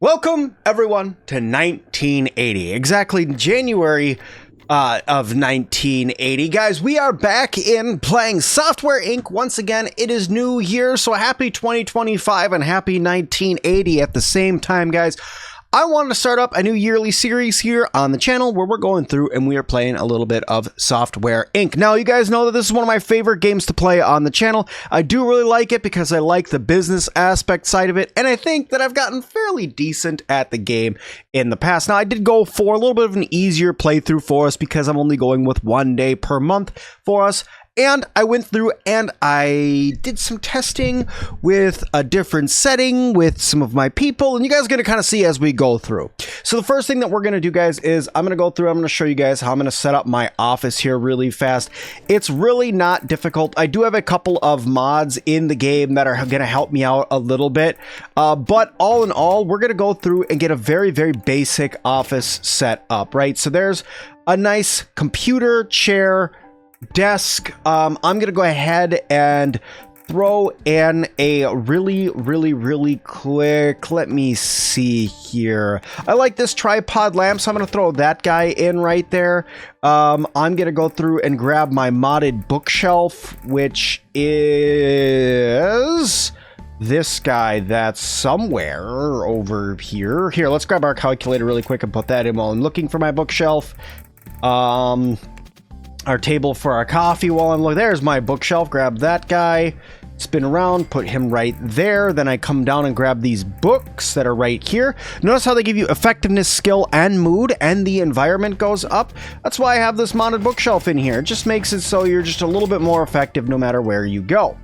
Welcome, everyone, to 1980. Exactly January of 1980. Guys, we are back in playing Software Inc. Once again. It is New Year, so happy 2025 and happy 1980 at the same time, guys. I wanted to start up a new yearly series here on the channel where we're going through and we are playing a little bit of Software Inc. Now, you guys know that this is one of my favorite games to play on the channel. I do really like it because I like the business aspect side of it, and I think that I've gotten fairly decent at the game in the past. Now, I did go for a little bit of an easier playthrough for us because I'm only going with 1 day per month for us. And I went through and I did some testing with a different setting with some of my people, and you guys are going to kind of see as we go through. So the first thing that we're going to do, guys, is I'm going to go through, I'm going to show you guys how I'm going to set up my office here really fast. It's really not difficult. I do have a couple of mods in the game that are going to help me out a little bit. But all in all, we're going to go through and get a very, very basic office set up, right? So there's a nice computer, chair, desk. I'm gonna go ahead and throw in a really quick, let me see here. I like this tripod lamp, so I'm gonna throw that guy in right there. I'm gonna go through and grab my modded bookshelf, which is this guy that's somewhere over here. Here, let's grab our calculator really quick and put that in while I'm looking for my bookshelf. Our table for our coffee while I'm looking. There's my bookshelf. Grab that guy, spin around, put him right there. Then I come down and grab these books that are right here. Notice how they give you effectiveness, skill, and mood, and the environment goes up. That's why I have this modded bookshelf in here. It just makes it so you're just a little bit more effective no matter where you go.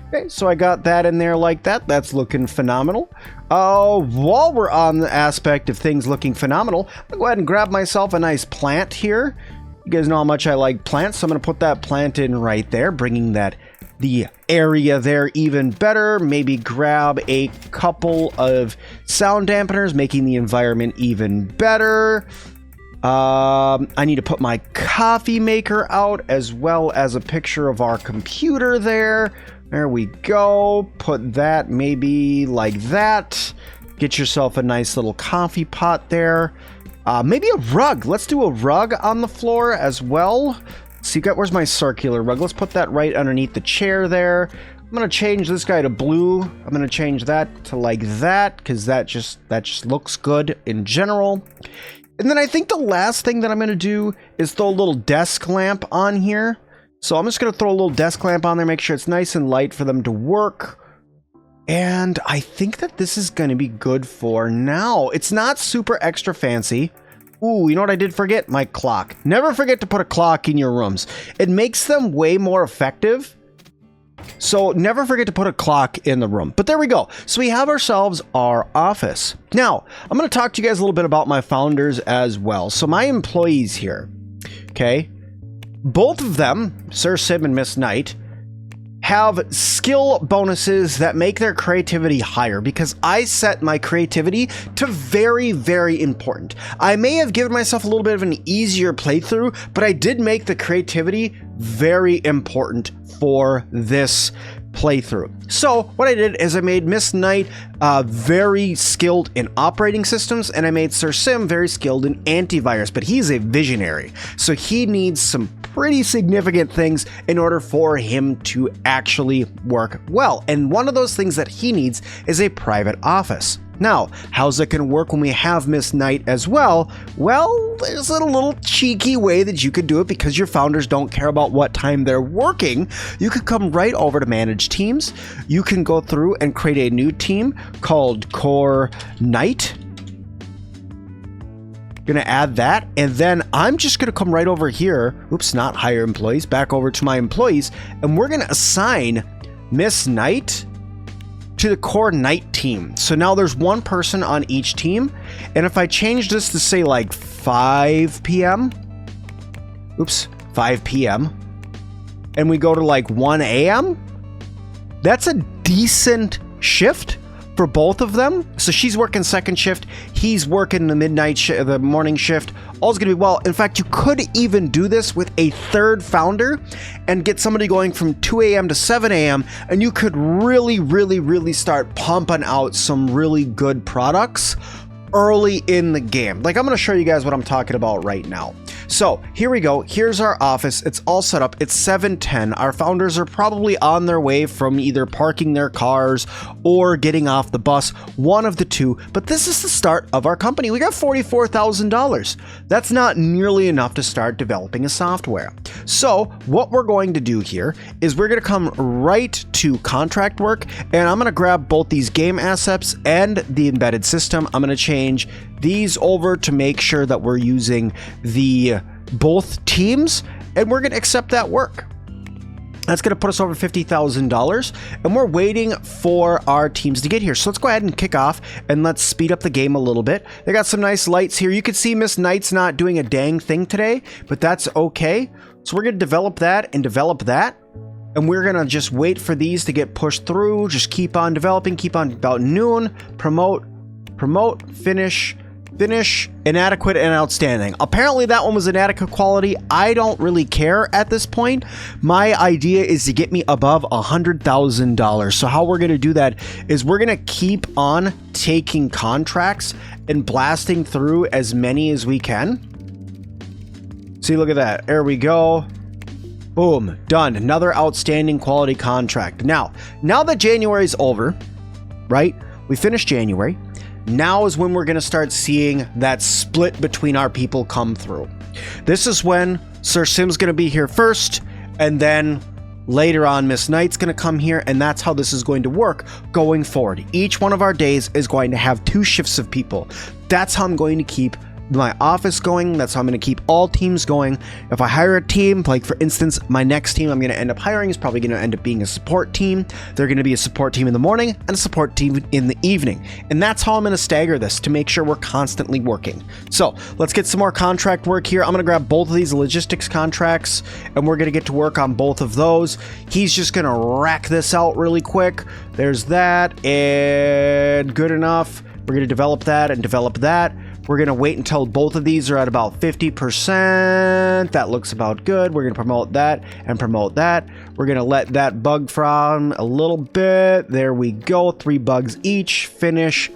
Okay, so I got that in there like that. That's looking phenomenal. While we're on the aspect of things looking phenomenal, I'll go ahead and grab myself a nice plant here. You guys know how much I like plants, so I'm going to put that plant in right there, bringing the area there even better. Maybe grab a couple of sound dampeners, making the environment even better. I need to put my coffee maker out, as well as a picture of our computer there. There we go. Put that maybe like that. Get yourself a nice little coffee pot there. Maybe a rug. Let's do a rug on the floor as well. So you got, where's my circular rug? Let's put that right underneath the chair there. I'm going to change this guy to blue. I'm going to change that to like that, because that just looks good in general. And then I think the last thing that I'm going to do is throw a little desk lamp on here. So I'm just going to throw a little desk lamp on there, make sure it's nice and light for them to work. And I think that this is going to be good for now. It's not super extra fancy. Ooh, you know what I did forget? My clock. Never forget to put a clock in your rooms. It makes them way more effective. So never forget to put a clock in the room. But there we go. So we have ourselves our office. Now, I'm going to talk to you guys a little bit about my founders as well. So my employees here, okay, both of them, Sir Sim and Miss Knight, have skill bonuses that make their creativity higher, because I set my creativity to very, very important. I may have given myself a little bit of an easier playthrough, but I did make the creativity very important for this playthrough. So what I did is I made Miss Knight very skilled in operating systems, and I made Sir Sim very skilled in antivirus, but he's a visionary, so he needs some pretty significant things in order for him to actually work well. And one of those things that he needs is a private office. Now, how's it going to work when we have Miss Knight as well? Well, there's a little cheeky way that you could do it, because your founders don't care about what time they're working. You could come right over to manage teams. You can go through and create a new team called Core Knight. Gonna add that, and then I'm just gonna come right over here. Oops, not hire employees, back over to my employees, and we're gonna assign Miss Knight to the Core Knight team. So now there's one person on each team, and if I change this to say like 5 p.m. Oops, 5 p.m. and we go to like 1 a.m. that's a decent shift for both of them. So she's working second shift, he's working the morning shift. All's gonna be well. In fact, you could even do this with a third founder and get somebody going from 2 a.m. to 7 a.m. and you could really start pumping out some really good products early in the game. Like, I'm going to show you guys what I'm talking about right now. So here we go. Here's our office. It's all set up. It's 7:10. Our founders are probably on their way from either parking their cars or getting off the bus, one of the two. But this is the start of our company. We got $44,000. That's not nearly enough to start developing a software. So what we're going to do here is we're going to come right to contract work, and I'm going to grab both these game assets and the embedded system. I'm going to change these over to make sure that we're using the both teams, and we're going to accept that work. That's going to put us over $50,000, and we're waiting for our teams to get here. So let's go ahead and kick off, and let's speed up the game a little bit. They got some nice lights here. You can see Miss Knight's not doing a dang thing today, but that's okay. So we're going to develop that and develop that, and we're going to just wait for these to get pushed through. Just keep on developing, keep on about noon, promote, finish, inadequate, and outstanding. Apparently that one was inadequate quality. I don't really care at this point. My idea is to get me above $100,000. So how we're going to do that is we're going to keep on taking contracts and blasting through as many as we can. See, look at that. There we go. Boom, done. Another outstanding quality contract. Now that January's over, right? We finished January. Now is when we're going to start seeing that split between our people come through. This is when Sir Sim's going to be here first, and then later on Miss Knight's going to come here, and that's how this is going to work going forward. Each one of our days is going to have 2 shifts of people. That's how I'm going to keep my office going. That's how I'm going to keep all teams going. If I hire a team, like for instance, my next team I'm going to end up hiring is probably going to end up being a support team. They're going to be a support team in the morning and a support team in the evening. And that's how I'm going to stagger this to make sure we're constantly working. So let's get some more contract work here. I'm going to grab both of these logistics contracts, and we're going to get to work on both of those. He's just going to rack this out really quick. There's that, and good enough. We're going to develop that and develop that. We're going to wait until both of these are at about 50%. That looks about good. We're going to promote that and promote that. We're going to let that bug from a little bit. There we go. 3 bugs each. Finish,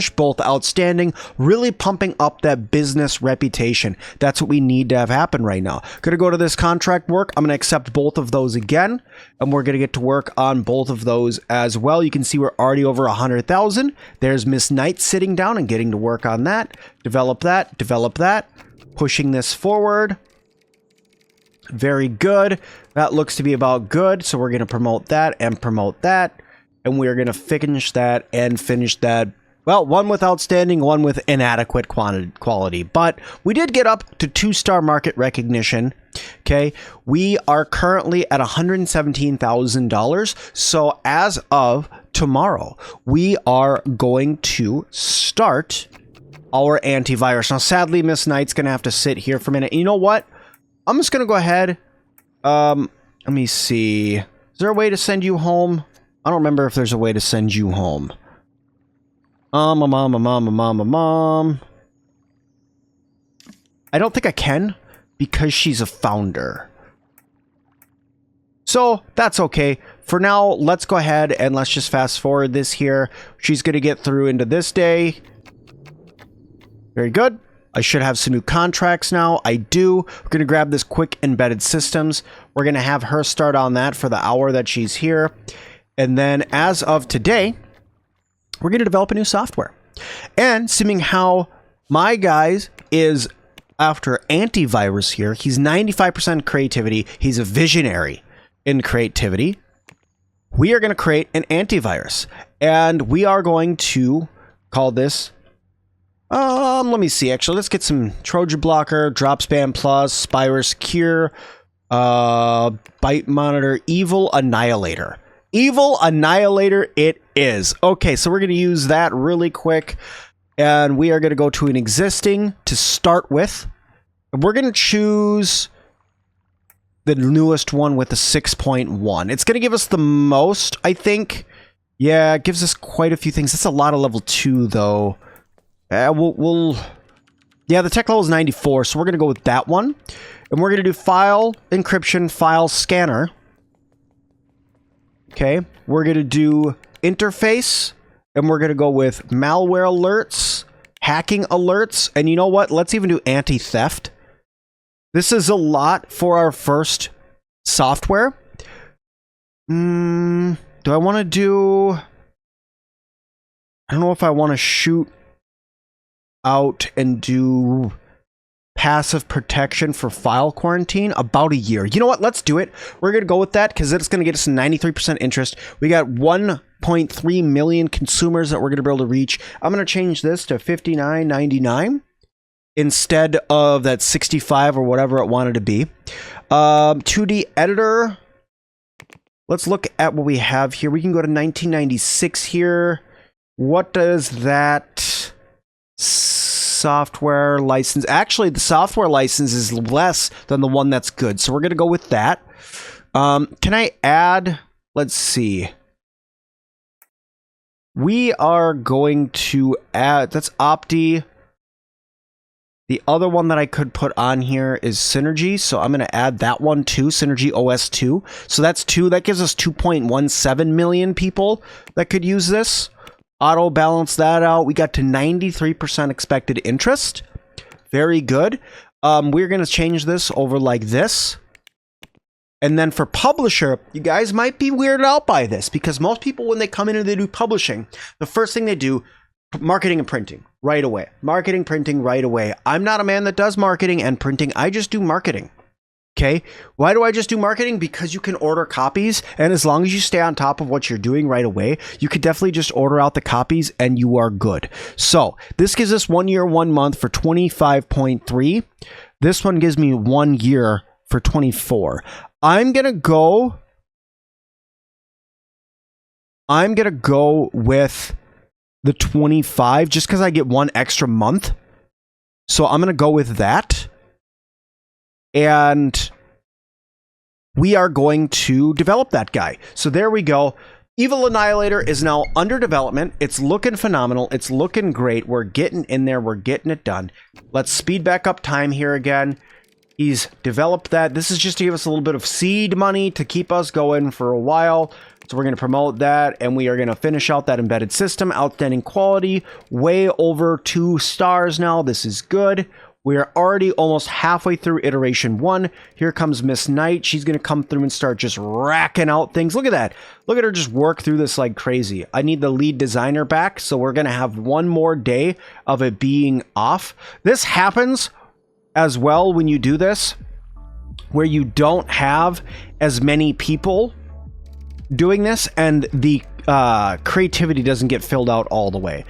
both outstanding. Really pumping up that business reputation. That's what we need to have happen right now. Going to go to this contract work. I'm going to accept both of those again, and we're going to get to work on both of those as well. You can see we're already over 100,000. There's Miss Knight sitting down and getting to work on that. Develop that. Pushing this forward. Very good. That looks to be about good. So we're going to promote that and promote that. And we're going to finish that and finish that. Well, one with outstanding, one with inadequate quality. But we did get up to 2-star market recognition. Okay, we are currently at $117,000. So as of tomorrow, we are going to start our antivirus. Now, sadly, Miss Knight's going to have to sit here for a minute. And you know what? I'm just going to go ahead. Let me see. Is there a way to send you home? I don't remember if there's a way to send you home. Mom. I don't think I can because she's a founder. So that's okay. For now, let's go ahead and let's just fast forward this here. She's going to get through into this day. Very good. I should have some new contracts now. I do. We're going to grab this quick embedded systems. We're going to have her start on that for the hour that she's here. And then as of today, we're going to develop a new software. And seeing how my guys is after antivirus here, he's 95% creativity. He's a visionary in creativity. We are going to create an antivirus, and we are going to call this, let me see, actually, let's get some Trojan Blocker, Drop Spam Plus, Spyro Cure, Byte Monitor, Evil Annihilator. Evil Annihilator it is. Okay, so we're going to use that really quick, and we are going to go to an existing to start with. We're going to choose the newest one with the 6.1. It's going to give us the most, I think. Yeah, it gives us quite a few things. That's a lot of level 2, though. Yeah, the tech level is 94, so we're going to go with that one. And we're going to do file encryption, file scanner. Okay, we're going to do interface, and we're going to go with malware alerts hacking alerts. And you know what? Let's even do anti-theft. This is a lot for our first software. Do I want to do... I don't know if I want to shoot out and do passive protection for file quarantine. About a year. You know what? Let's do it. We're going to go with that because it's going to get us 93% interest. We got 1.3 million consumers that we're going to be able to reach. I'm going to change this to $59.99 instead of that 65 or whatever it wanted to be. 2D editor. Let's look at what we have here. We can go to 1996 here. What does that software license? Actually, the software license is less than the one that's good. So we're going to go with that. Can I add? Let's see. We are going to add, that's Opti. The other one that I could put on here is Synergy. So I'm going to add that one too, Synergy OS 2. So that's 2. That gives us 2.17 million people that could use this. Auto balance that out. We got to 93% expected interest. Very good. We're going to change this over like this. And then for publisher, you guys might be weirded out by this because most people, when they come in and they do publishing, the first thing they do, marketing and printing right away. Marketing, printing right away. I'm not a man that does marketing and printing. I just do marketing. Okay. Why do I just do marketing? Because you can order copies. And as long as you stay on top of what you're doing right away, you could definitely just order out the copies and you are good. So this gives us 1 year, 1 month for 25.3. This one gives me 1 year for 24. I'm going to go with the 25 just because I get 1 extra month. So I'm going to go with that. And we are going to develop that guy. So there we go. Evil Annihilator is now under development. It's looking phenomenal. It's looking great. We're getting in there. We're getting it done. Let's speed back up time here again. He's developed that. This is just to give us a little bit of seed money to keep us going for a while. So we're going to promote that, and we are going to finish out that embedded system. Outstanding quality. Way over 2 stars now. This is good. We are already almost halfway through iteration 1. Here comes Miss Knight. She's going to come through and start just racking out things. Look at that. Look at her just work through this like crazy. I need the lead designer back, so we're going to have 1 more day of it being off. This happens as well when you do this, where you don't have as many people doing this, and the creativity doesn't get filled out all the way.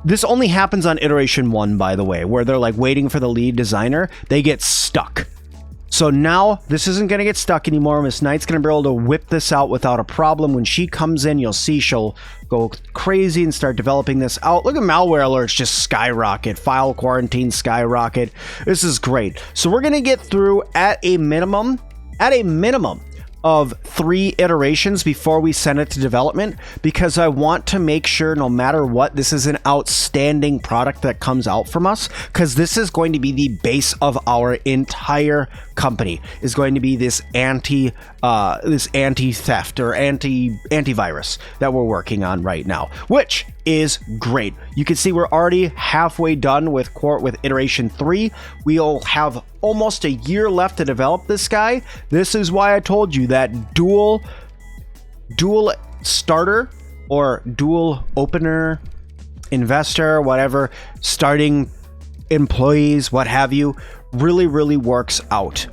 This only happens on iteration 1, by the way, where they're like waiting for the lead designer. They get stuck. So now this isn't going to get stuck anymore. Miss Knight's going to be able to whip this out without a problem. When she comes in, you'll see she'll go crazy and start developing this out. Look at malware alerts just skyrocket. File quarantine skyrocket. This is great. So we're going to get through at a minimum of 3 iterations before we send it to development, because I want to make sure no matter what, this is an outstanding product that comes out from us, because this is going to be the base of our entire company, is going to be this anti-theft or antivirus that we're working on right now, which is great. You can see we're already halfway done with iteration 3. We'll have almost a year left to develop this guy. This is why I told you that dual starter or dual opener, investor, whatever, starting employees, what have you, really works out.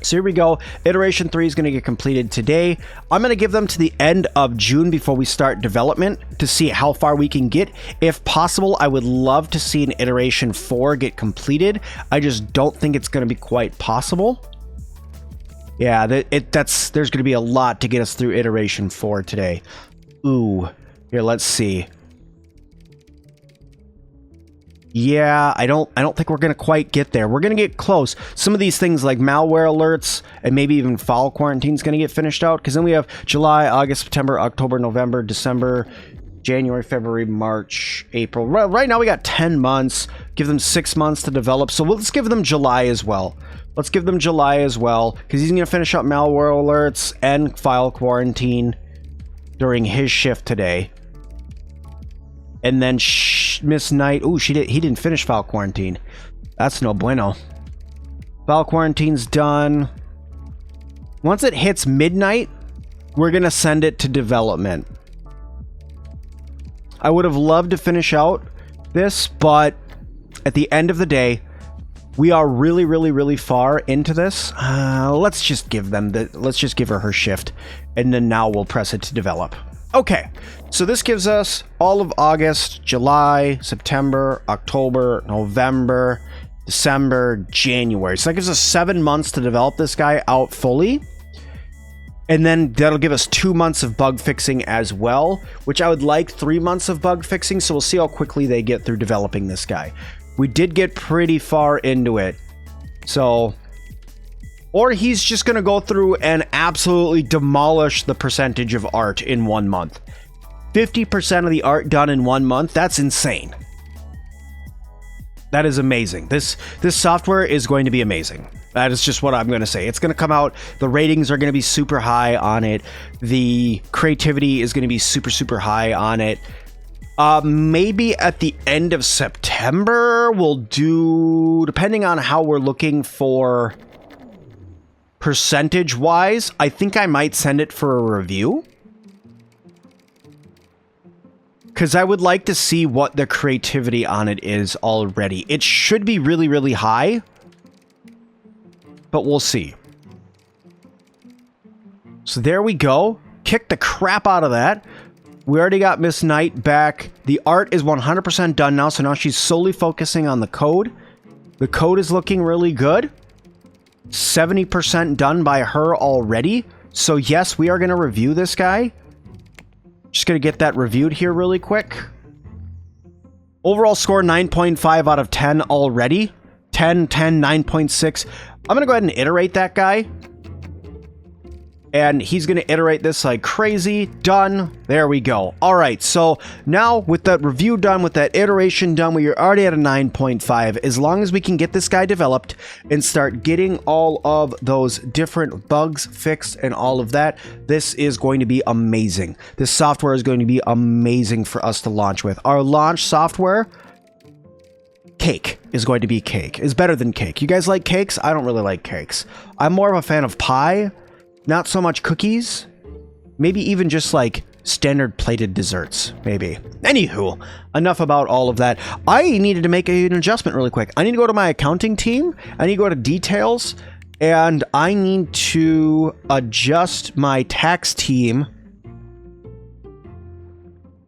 So here we go. Iteration 3 is going to get completed today. I'm going to give them to the end of June before we start development to see how far we can get. If possible, I would love to see an iteration 4 get completed. I just don't think it's going to be quite possible. Yeah, there's going to be a lot to get us through iteration 4 today. Ooh, here, let's see. Yeah, I don't think we're going to quite get there. We're going to get close. Some of these things like malware alerts and maybe even file quarantine is going to get finished out, because then we have July, August, September, October, November, December, January, February, March, April. Right now we got 10 months. Give them 6 months to develop. So let's give them July as well. Let's give them July as well, because he's going to finish up malware alerts and file quarantine during his shift today. And then Miss Knight, oh, he didn't finish file quarantine. That's no bueno. File quarantine's done. Once it hits midnight, we're gonna send it to development. I would have loved to finish out this, but at the end of the day, we are really, really, really far into this. Let's just give her her shift, and then now we'll press it to develop. Okay, so this gives us all of August, July, September, October, November, December, January. So that gives us 7 months to develop this guy out fully. And then that'll give us 2 months of bug fixing as well, which I would like 3 months of bug fixing. So we'll see how quickly they get through developing this guy. We did get pretty far into it. So, or he's just going to go through and absolutely demolish the percentage of art in 1 month. 50% of the art done in 1 month. That's insane. That is amazing. This software is going to be amazing. That is just what I'm going to say. It's going to come out. The ratings are going to be super high on it. The creativity is going to be super, super high on it. Maybe at the end of September, we'll do, depending on how we're looking for percentage-wise, I think I might send it for a review. Because I would like to see what the creativity on it is already. It should be really, really high. But we'll see. So there we go. Kick the crap out of that. We already got Miss Knight back. The art is 100% done now. So now she's solely focusing on the code. The code is looking really good. 70% done by her already. So yes, we are going to review this guy. Just going to get that reviewed here really quick. Overall score 9.5 out of 10 already. 10, 10, 9.6. I'm going to go ahead and iterate that guy. And he's going to iterate this like crazy. Done. There we go. All right. So now with that review done, with that iteration done, we are already at a 9.5. As long as we can get this guy developed and start getting all of those different bugs fixed and all of that, this is going to be amazing. This software is going to be amazing for us to launch with. Our launch software, cake, is going to be cake. Is better than cake. You guys like cakes? I don't really like cakes. I'm more of a fan of pie. Not so much cookies. Maybe even just like standard plated desserts. Maybe. Anywho, enough about all of that. I needed to make an adjustment really quick. I need to go to my accounting team. I need to go to details. And I need to adjust my tax team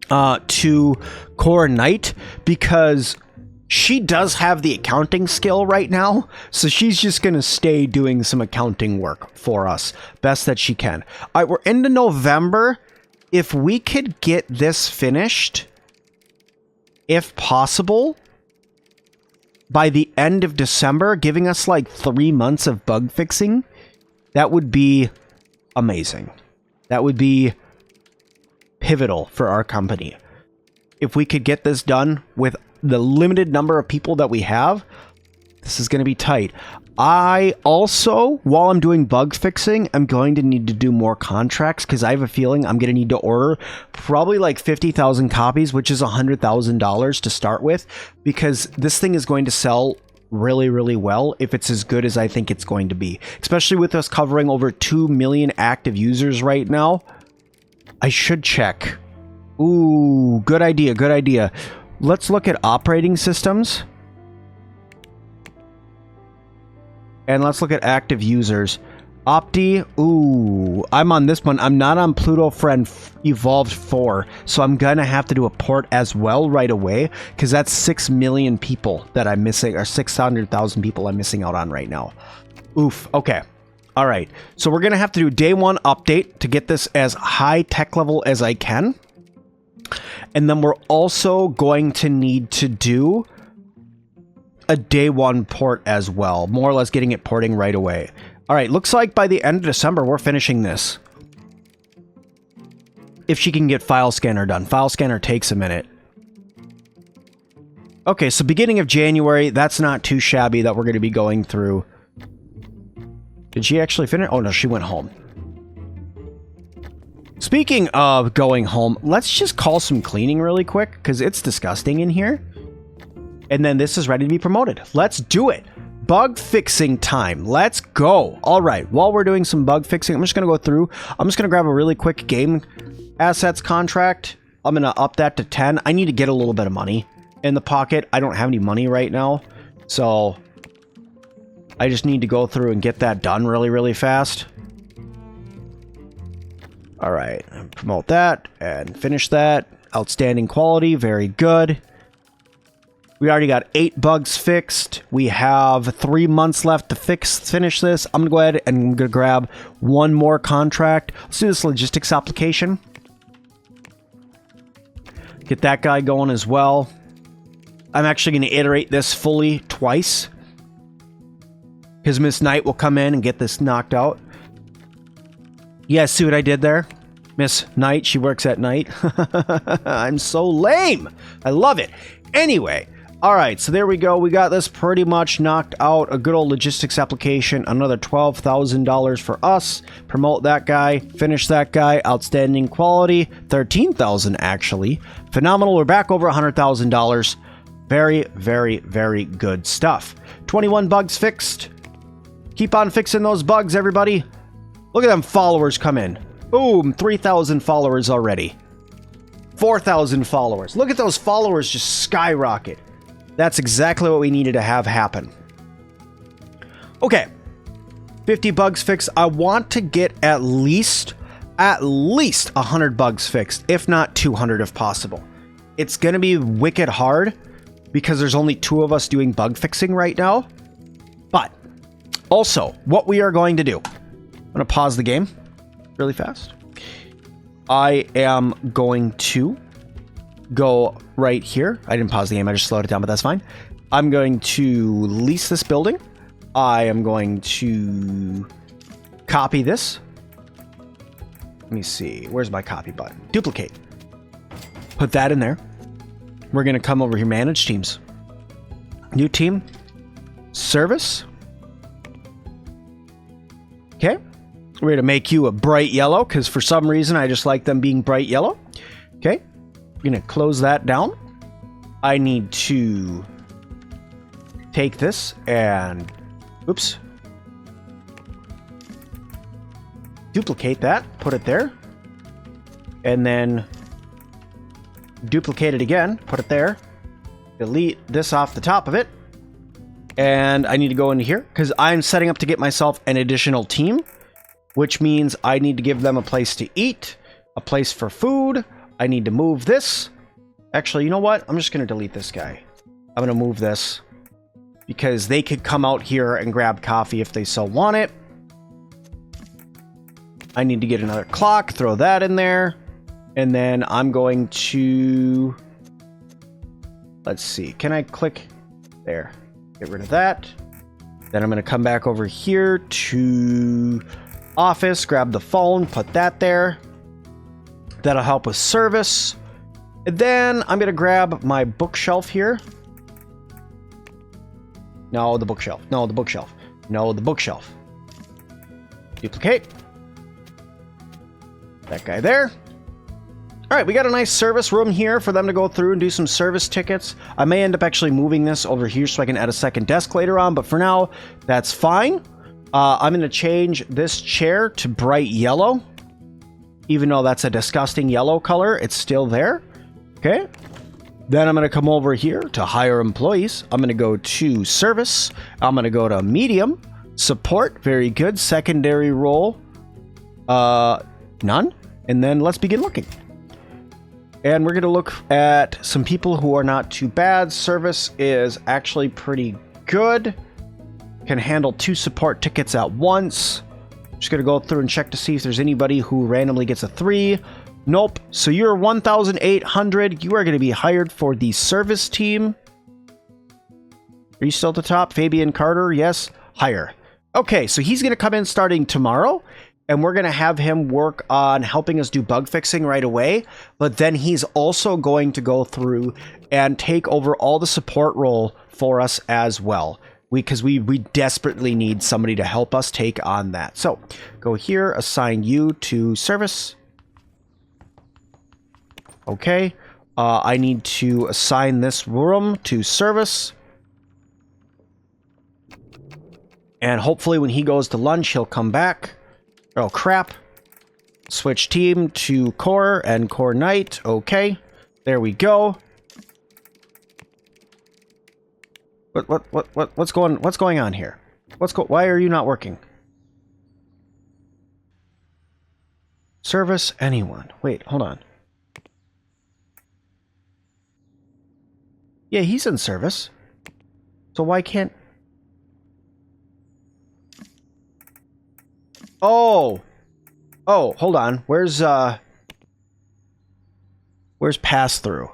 to Core Knight, because she does have the accounting skill right now, so she's just going to stay doing some accounting work for us, best that she can. All right, we're into November. If we could get this finished, if possible, by the end of December, giving us like 3 months of bug fixing, that would be amazing. That would be pivotal for our company. If we could get this done with the limited number of people that we have, this is going to be tight. I also, while I'm doing bug fixing, I'm going to need to do more contracts, because I have a feeling I'm going to need to order probably like 50,000 copies, which is $100,000 to start with, because this thing is going to sell really, really well if it's as good as I think it's going to be, especially with us covering over 2 million active users right now. I should check. Ooh, good idea, good idea. Let's look at operating systems. And let's look at active users. Opti, ooh, I'm on this one. I'm not on Pluto Friend Evolved 4, so I'm going to have to do a port as well right away, because that's 6 million people that I'm missing, or 600,000 people I'm missing out on right now. Oof, okay. All right, so we're going to have to do day 1 update to get this as high tech level as I can. And then we're also going to need to do a day 1 port as well. More or less getting it porting right away. All right, looks like by the end of December, we're finishing this. If she can get file scanner done. File scanner takes a minute. Okay, so beginning of January, that's not too shabby that we're going to be going through. Did she actually finish? Oh, no, she went home. Speaking of going home, let's just call some cleaning really quick because it's disgusting in here. And then this is ready to be promoted. Let's do it. Bug fixing time. Let's go. All right. While we're doing some bug fixing, I'm just going to go through. I'm just going to grab a really quick game assets contract. I'm going to up that to 10. I need to get a little bit of money in the pocket. I don't have any money right now. So I just need to go through and get that done really, really fast. All right, promote that and finish that. Outstanding quality, very good. We already got 8 bugs fixed. We have 3 months left to finish this. I'm gonna go ahead and I'm gonna grab one more contract. Let's do this logistics application. Get that guy going as well. I'm actually gonna iterate this fully twice, because Miss Knight will come in and get this knocked out. Yeah, see what I did there? Miss Knight, she works at night. I'm so lame. I love it. Anyway, all right, so there we go. We got this pretty much knocked out. A good old logistics application. Another $12,000 for us. Promote that guy. Finish that guy. Outstanding quality. $13,000 actually. Phenomenal. We're back over $100,000. Very, very, very good stuff. 21 bugs fixed. Keep on fixing those bugs, everybody. Look at them followers come in. Boom, 3,000 followers already. 4,000 followers. Look at those followers just skyrocket. That's exactly what we needed to have happen. Okay, 50 bugs fixed. I want to get at least 100 bugs fixed, if not 200 if possible. It's going to be wicked hard because there's only 2 of us doing bug fixing right now. But also, what we are going to do, I'm going to pause the game really fast. I am going to go right here. I didn't pause the game, I just slowed it down, but that's fine. I'm going to lease this building. I am going to copy this. Let me see. Where's my copy button? Duplicate. Put that in there. We're going to come over here, manage teams. New team. Service. Okay. We're going to make you a bright yellow because for some reason I just like them being bright yellow. Okay. We're going to close that down. I need to take this and, oops, duplicate that, put it there, and then duplicate it again, put it there, delete this off the top of it, and I need to go into here because I'm setting up to get myself an additional team, which means I need to give them a place to eat, a place for food. I need to move this. Actually, you know what? I'm just going to delete this guy. I'm going to move this because they could come out here and grab coffee if they so want it. I need to get another clock, throw that in there. And then I'm going to, let's see, can I click there? Get rid of that. Then I'm going to come back over here to office, grab the phone, put that there. That'll help with service. And then I'm going to grab my bookshelf here. No, the bookshelf. No, the bookshelf. No, the bookshelf. Duplicate. That guy there. All right, we got a nice service room here for them to go through and do some service tickets. I may end up actually moving this over here so I can add a second desk later on, but for now, that's fine. I'm going to change this chair to bright yellow. Even though that's a disgusting yellow color, it's still there. Okay. Then I'm going to come over here to hire employees. I'm going to go to service. I'm going to go to medium. Support. Very good. Secondary role. None. And then let's begin looking. And we're going to look at some people who are not too bad. Service is actually pretty good. Can handle 2 support tickets at once. Just going to go through and check to see if there's anybody who randomly gets a 3. Nope. So you're 1,800. You are going to be hired for the service team. Are you still at the top? Fabian Carter? Yes. Hire. Okay, so he's going to come in starting tomorrow. And we're going to have him work on helping us do bug fixing right away. But then he's also going to go through and take over all the support role for us as well. Because we desperately need somebody to help us take on that. So go here, assign you to service. Okay. I need to assign this room to service. And hopefully when he goes to lunch, he'll come back. Oh, crap. Switch team to core and core night. Okay. There we go. What's going on here? Why are you not working? Service anyone. Wait, hold on. Yeah, he's in service. So why can't... Oh, hold on. Where's pass through?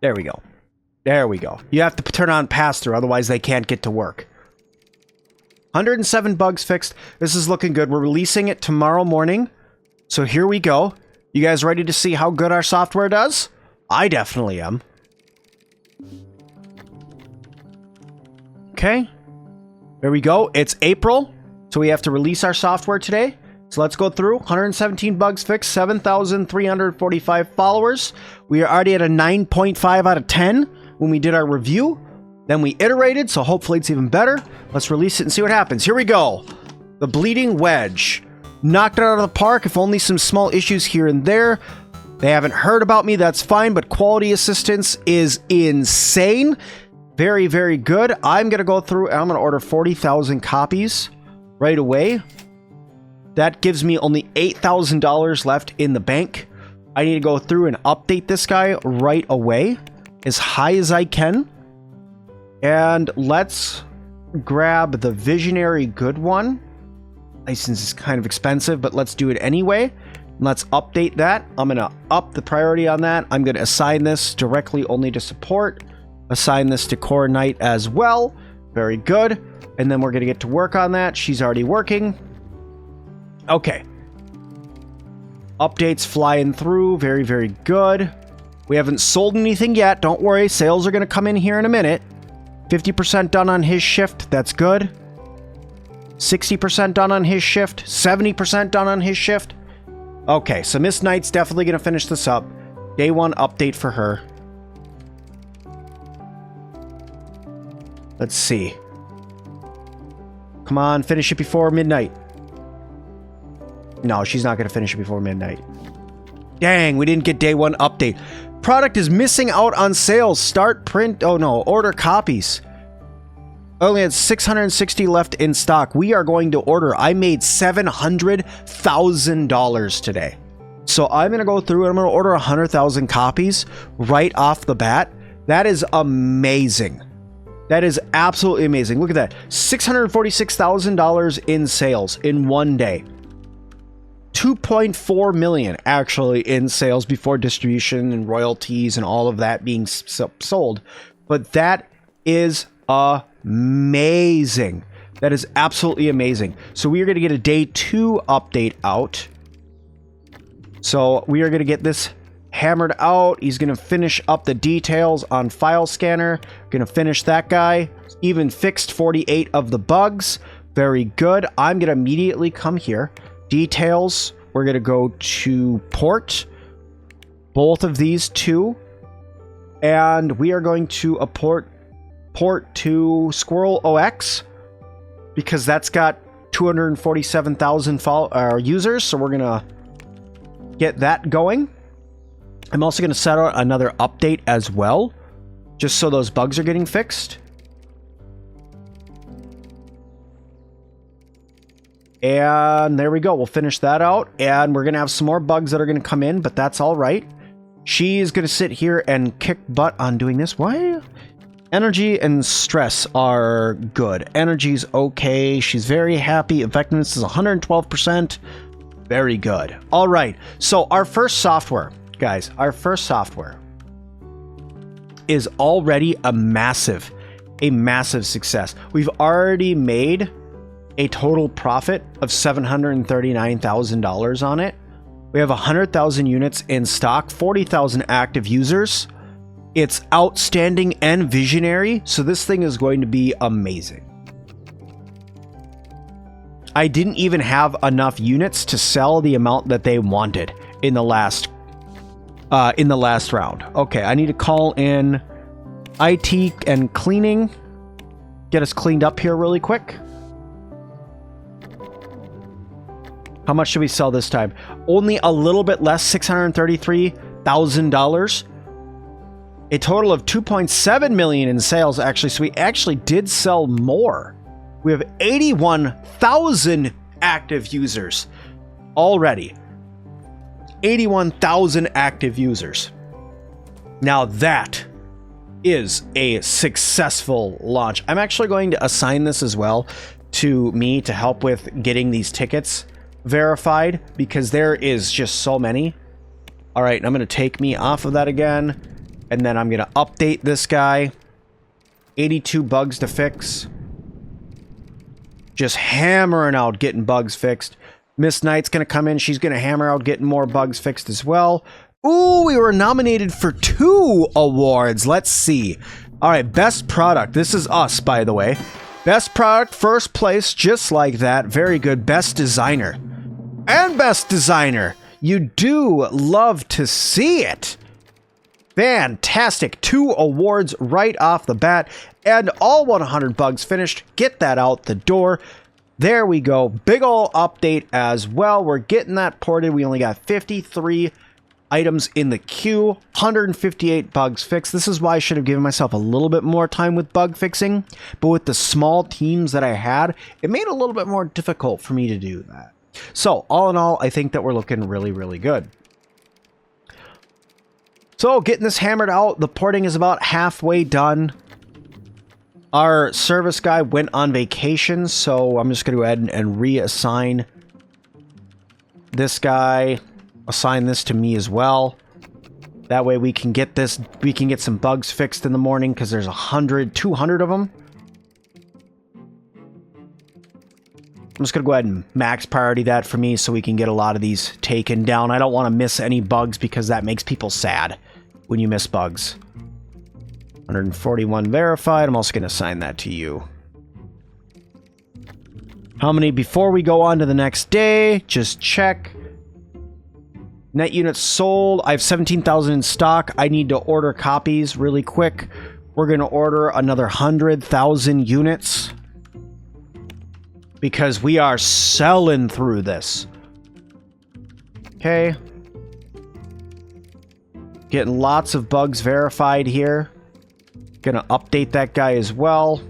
There we go. There we go. You have to turn on pass through, otherwise they can't get to work. 107 bugs fixed. This is looking good. We're releasing it tomorrow morning. So here we go. You guys ready to see how good our software does? I definitely am. Okay. There we go. It's April, so we have to release our software today. So let's go through. 117 bugs fixed, 7,345 followers. We are already at a 9.5 out of 10 when we did our review. Then we iterated, so hopefully it's even better. Let's release it and see what happens. Here we go. The Bleeding Wedge. Knocked it out of the park, if only some small issues here and there. They haven't heard about me, that's fine, but quality assistance is insane. Very, very good. I'm going to go through and I'm going to order 40,000 copies right away. That gives me only $8,000 left in the bank. I need to go through and update this guy right away, as high as I can. And let's grab the Visionary Good one. License is kind of expensive, but let's do it anyway. Let's update that. I'm going to up the priority on that. I'm going to assign this directly only to support. Assign this to Core Night as well. Very good. And then we're going to get to work on that. She's already working. Okay. Updates flying through. Very, very good. We haven't sold anything yet. Don't worry. Sales are going to come in here in a minute. 50% done on his shift. That's good. 60% done on his shift. 70% done on his shift. Okay, so Miss Knight's definitely going to finish this up. Day 1 update for her. Let's see. Come on, finish it before midnight. No, she's not going to finish it before midnight. Dang, we didn't get Day 1 update. Product is missing out on sales. Start print. Oh no, order copies. Only had 660 left in stock. We are going to order. I made $700,000 today. So I'm going to go through and I'm going to order 100,000 copies right off the bat. That is amazing. That is absolutely amazing. Look at that. $646,000 in sales in one day. 2.4 million actually in sales before distribution and royalties and all of that being sold. But that is amazing. That is absolutely amazing. So we are going to get a Day 2 update out. So we are going to get this hammered out. He's going to finish up the details on File Scanner. Going to finish that guy. Even fixed 48 of the bugs. Very good. I'm going to immediately come here. Details. We're going to go to port. Both of these two. And we are going to port to Squirrel OX. Because that's got 247,000 users. So we're going to get that going. I'm also going to set out another update as well, just so those bugs are getting fixed. And there we go. We'll finish that out. And we're going to have some more bugs that are going to come in, but that's all right. She's going to sit here and kick butt on doing this. Why? Energy and stress are good. Energy's okay. She's very happy. Effectiveness is 112%. Very good. All right. So our first software, guys, our first software is already a massive success. We've already made a total profit of $739,000 on it. We have 100,000 units in stock, 40,000 active users. It's outstanding and visionary, so this thing is going to be amazing. I didn't even have enough units to sell the amount that they wanted in the last round. Okay, I need to call in IT and cleaning. Get us cleaned up here really quick. How much should we sell this time? Only a little bit less, $633,000. A total of 2.7 million in sales, actually. So we actually did sell more. We have 81,000 active users already. 81,000 active users. Now that is a successful launch. I'm actually going to assign this as well to me to help with getting these tickets verified, because there is just so many. All right, I'm going to take me off of that again, and then I'm going to update this guy. 82 bugs to fix. Just hammering out getting bugs fixed. Miss Knight's going to come in. She's going to hammer out getting more bugs fixed as well. Ooh, we were nominated for 2 awards. Let's see. All right, best product. This is us, by the way. Best product, first place, just like that. Very good. Best designer. And best designer. You do love to see it. Fantastic. 2 awards right off the bat. And all 100 bugs finished. Get that out the door. There we go. Big ol' update as well. We're getting that ported. We only got 53 items in the queue. 158 bugs fixed. This is why I should have given myself a little bit more time with bug fixing. But with the small teams that I had, it made it a little bit more difficult for me to do that. So, all in all, I think that we're looking really, really good. So, getting this hammered out. The porting is about halfway done. Our service guy went on vacation, so I'm just going to go ahead and reassign this guy. Assign this to me as well. That way we can get this, we can get some bugs fixed in the morning, because there's 200 of them. I'm just going to go ahead and max priority that for me so we can get a lot of these taken down. I don't want to miss any bugs, because that makes people sad when you miss bugs. 141 verified. I'm also going to assign that to you. How many before we go on to the next day? Just check. Net units sold. I have 17,000 in stock. I need to order copies really quick. We're going to order another 100,000 units, because we are selling through this. Okay. Getting lots of bugs verified here. Gonna update that guy as well.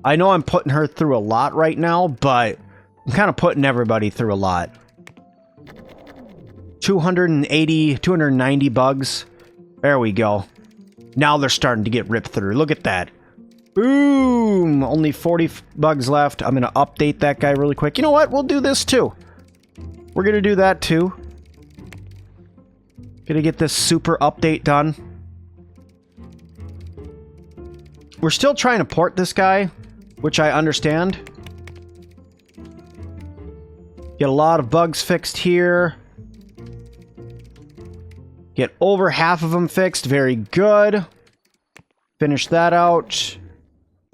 I know I'm putting her through a lot right now, but I'm kind of putting everybody through a lot. 280, 290 bugs. There we go. Now they're starting to get ripped through. Look at that. Boom! Only 40 bugs left. I'm going to update that guy really quick. You know what? We'll do this too. We're going to do that too. Going to get this super update done. We're still trying to port this guy, which I understand. Get a lot of bugs fixed here. Get over half of them fixed. Very good. Finish that out.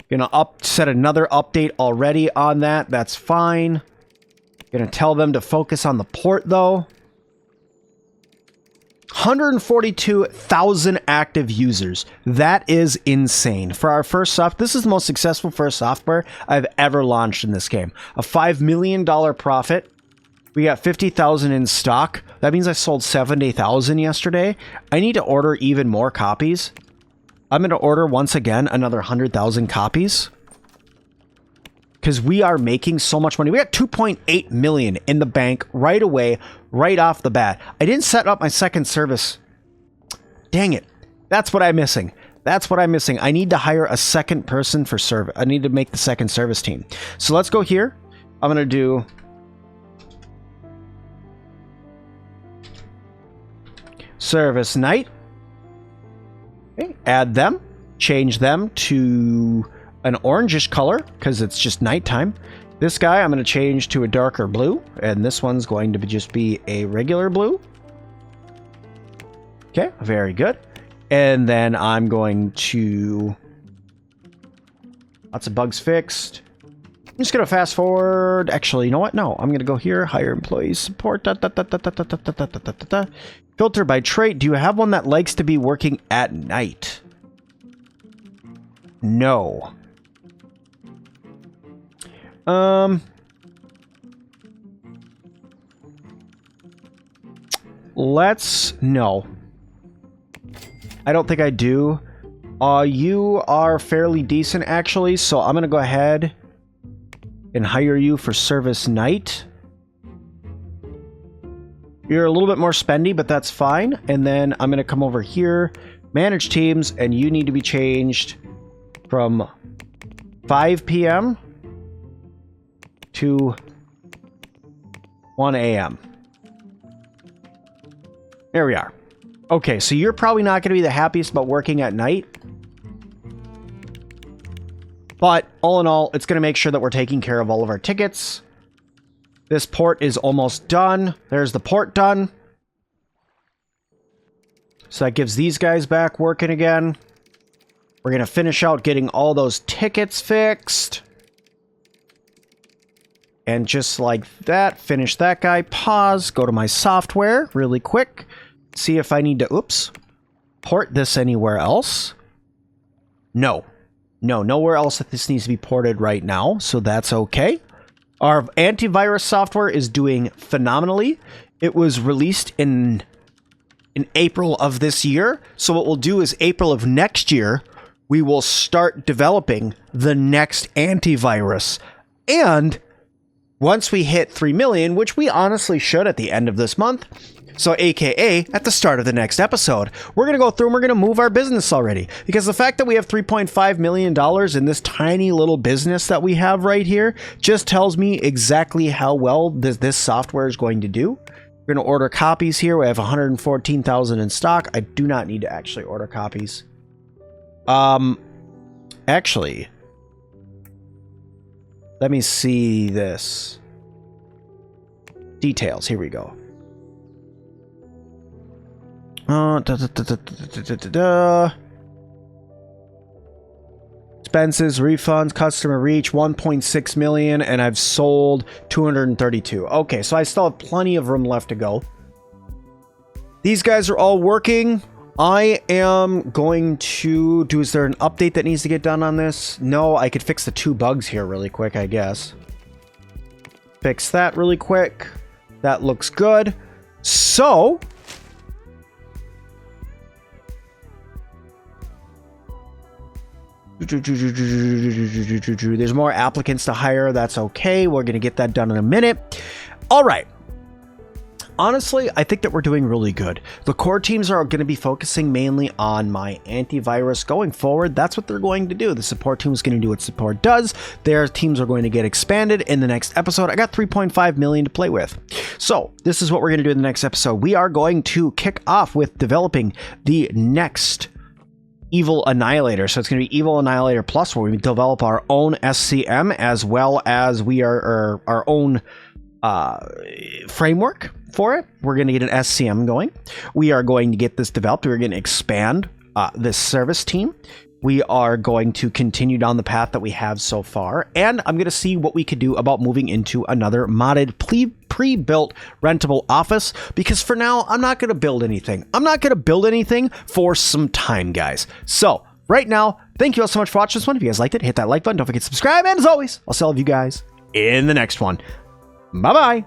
Gonna set another update already on that. That's fine. Gonna tell them to focus on the port though. 142,000 active users. That is insane. For our first software, this is the most successful first software I've ever launched in this game. A $5 million profit. We got 50,000 in stock. That means I sold 70,000 yesterday. I need to order even more copies. I'm going to order once again another 100,000 copies. Because we are making so much money. We got 2.8 million in the bank right away, right off the bat. I didn't set up my second service. Dang it. That's what I'm missing. That's what I'm missing. I need to hire a second person for service. I need to make the second service team. So let's go here. I'm going to do... Service night. Okay, add them. Change them to an orangish color because it's just nighttime. This guy I'm going to change to a darker blue, and this one's going to just be a regular blue. Okay, very good. And then I'm going to... Lots of bugs fixed. I'm just gonna fast forward. Actually, you know what? No, I'm gonna go here. Hire employees support. Filter by trait. Do you have one that likes to be working at night? No. No. I don't think I do. You are fairly decent, actually, so I'm gonna go ahead and hire you for service night. You're a little bit more spendy, but that's fine. And then I'm gonna come over here, manage teams, and you need to be changed from 5 p.m. to 1 a.m. There we are. Okay, so you're probably not going to be the happiest about working at night. But all in all, it's going to make sure that we're taking care of all of our tickets. This port is almost done. There's the port done. So that gives these guys back working again. We're going to finish out getting all those tickets fixed. And just like that, finish that guy. Pause. Go to my software really quick. See if I need to, port this anywhere else. No. No, nowhere else that this needs to be ported right now. So that's okay. Our antivirus software is doing phenomenally. It was released in April of this year. So what we'll do is April of next year, we will start developing the next antivirus. And once we hit 3 million, which we honestly should at the end of this month, so aka at the start of the next episode, we're going to go through and we're going to move our business already. Because the fact that we have $3.5 million in this tiny little business that we have right here just tells me exactly how well this software is going to do. We're going to order copies here. We have 114,000 in stock. I do not need to actually order copies. Actually, let me see this. Details. Here we go. Expenses, refunds, customer reach, 1.6 million, and I've sold 232. Okay, so I still have plenty of room left to go. These guys are all working. I am going to do, is there an update that needs to get done on this? No, I could fix the 2 bugs here really quick, I guess. Fix that really quick. That looks good. So there's more applicants to hire. That's okay. We're going to get that done in a minute. All right. Honestly, I think that we're doing really good. The core teams are going to be focusing mainly on my antivirus going forward. That's what they're going to do. The support team is going to do what support does. Their teams are going to get expanded in the next episode. I got 3.5 million to play with. So this is what we're going to do in the next episode. We are going to kick off with developing the next Evil Annihilator. So it's going to be Evil Annihilator Plus, where we develop our own SCM as well as we are our own framework for it. We're going to get an SCM going. We are going to get this developed. We're going to expand this service team. We are going to continue down the path that we have so far, and I'm going to see what we could do about moving into another modded pre-built rentable office, because for now, I'm not going to build anything. I'm not going to build anything for some time, guys. So right now, thank you all so much for watching this one. If you guys liked it, hit that like button. Don't forget to subscribe, and as always, I'll see all of you guys in the next one. Bye-bye.